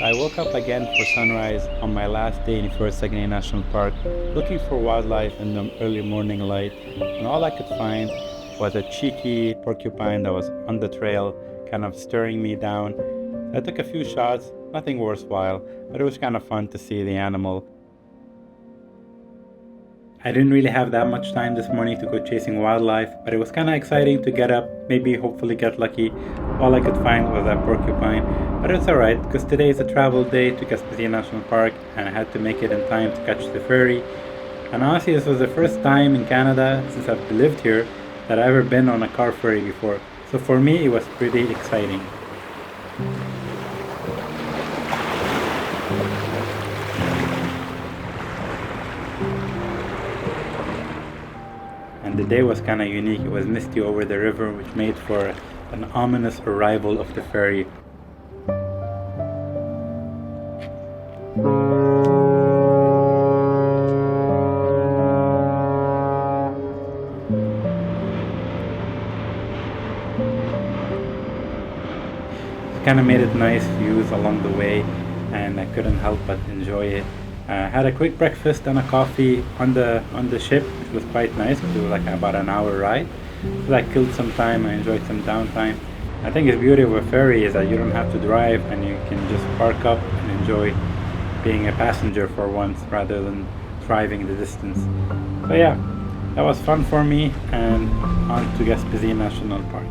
I woke up again for sunrise on my last day in Fjord Saguenay National Park, looking for wildlife in the early morning light, and all I could find was a cheeky porcupine that was on the trail, kind of staring me down. I took a few shots, nothing worthwhile, but it was kind of fun to see the animal. I didn't really have that much time this morning to go chasing wildlife, but it was kind of exciting to get up, maybe hopefully get lucky. All I could find was that porcupine, but it's alright because today is a travel day to Gaspesie National Park and I had to make it in time to catch the ferry. And honestly, this was the first time in Canada since I've lived here that I've ever been on a car ferry before. So for me, it was pretty exciting. And the day was kind of unique. It was misty over the river, which made for an ominous arrival of the ferry. It kind of made it nice views along the way, and I couldn't help but enjoy it. Had a quick breakfast and a coffee on the ship, which was quite nice because it was like about an hour ride. So that killed some time. I enjoyed some downtime. I think the beauty of a ferry is that you don't have to drive and you can just park up and enjoy being a passenger for once rather than driving the distance. So yeah, that was fun for me, and on to Gaspesie National Park.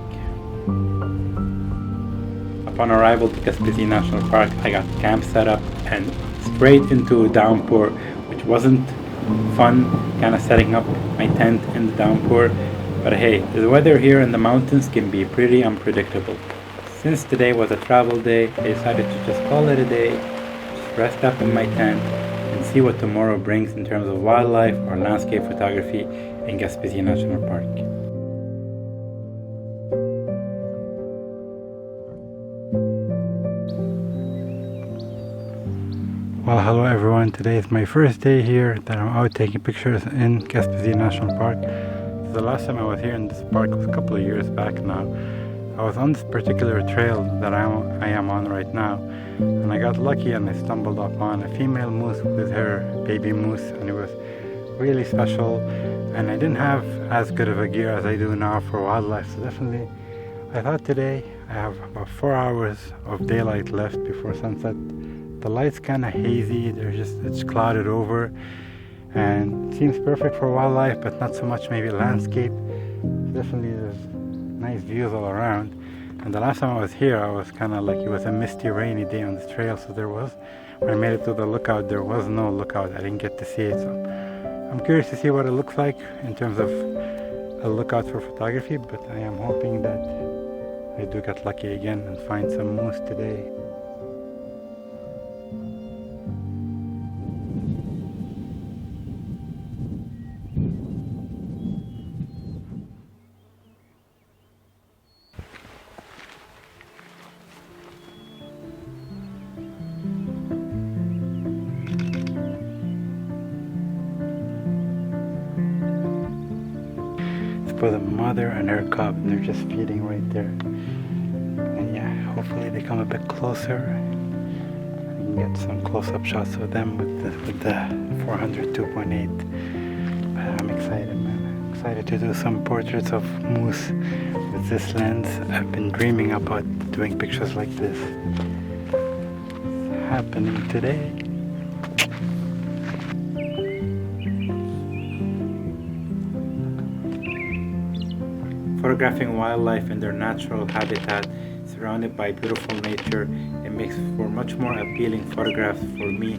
Upon arrival to Gaspesie National Park, I got the camp set up and straight into a downpour, which wasn't fun, kind of setting up my tent in the downpour. But hey, the weather here in the mountains can be pretty unpredictable. Since today was a travel day, I decided to just call it a day, just rest up in my tent and see what tomorrow brings in terms of wildlife or landscape photography in Gaspesie National Park. Well, hello everyone. Today is my first day here that I'm out taking pictures in Gaspesie National Park. The last time I was here in this park was a couple of years back now. I was on this particular trail that I am on right now, and I got lucky and I stumbled upon a female moose with her baby moose, and it was really special. And I didn't have as good of a gear as I do now for wildlife, so definitely I thought today I have about 4 hours of daylight left before sunset. The light's kind of hazy, it's clouded over, and it seems perfect for wildlife, but not so much maybe landscape. Definitely there's nice views all around. And the last time I was here, I was kind of like, it was a misty, rainy day on this trail, so when I made it to the lookout, there was no lookout. I didn't get to see it, so I'm curious to see what it looks like in terms of a lookout for photography, but I am hoping that I do get lucky again and find some moose today. For the mother and her cub, and they're just feeding right there. And yeah, hopefully they come a bit closer and get some close-up shots of them with the 400 2.8. But I'm excited, man. I'm excited to do some portraits of moose with this lens. I've been dreaming about doing pictures like this. It's happening today. Photographing wildlife in their natural habitat, surrounded by beautiful nature, it makes for much more appealing photographs for me.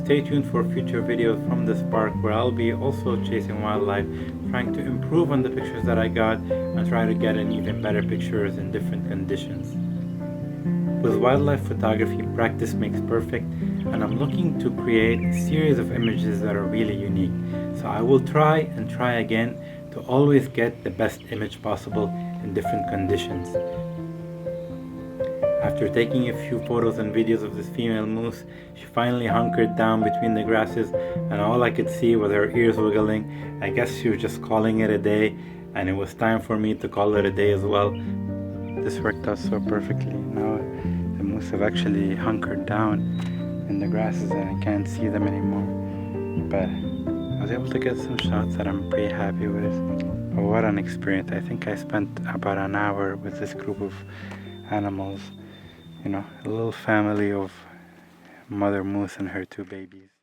Stay tuned for future videos from this park where I'll be also chasing wildlife, trying to improve on the pictures that I got and try to get an even better pictures in different conditions. With wildlife photography, practice makes perfect, and I'm looking to create a series of images that are really unique. So I will try and try again to always get the best image possible in different conditions. After taking a few photos and videos of this female moose, she finally hunkered down between the grasses, and all I could see was her ears wiggling. I guess she was just calling it a day, and it was time for me to call it a day as well. This worked out so perfectly. Now the moose have actually hunkered down in the grasses and I can't see them anymore. But I was able to get some shots that I'm pretty happy with. But what an experience. I think I spent about an hour with this group of animals. You know, a little family of mother moose and her two babies.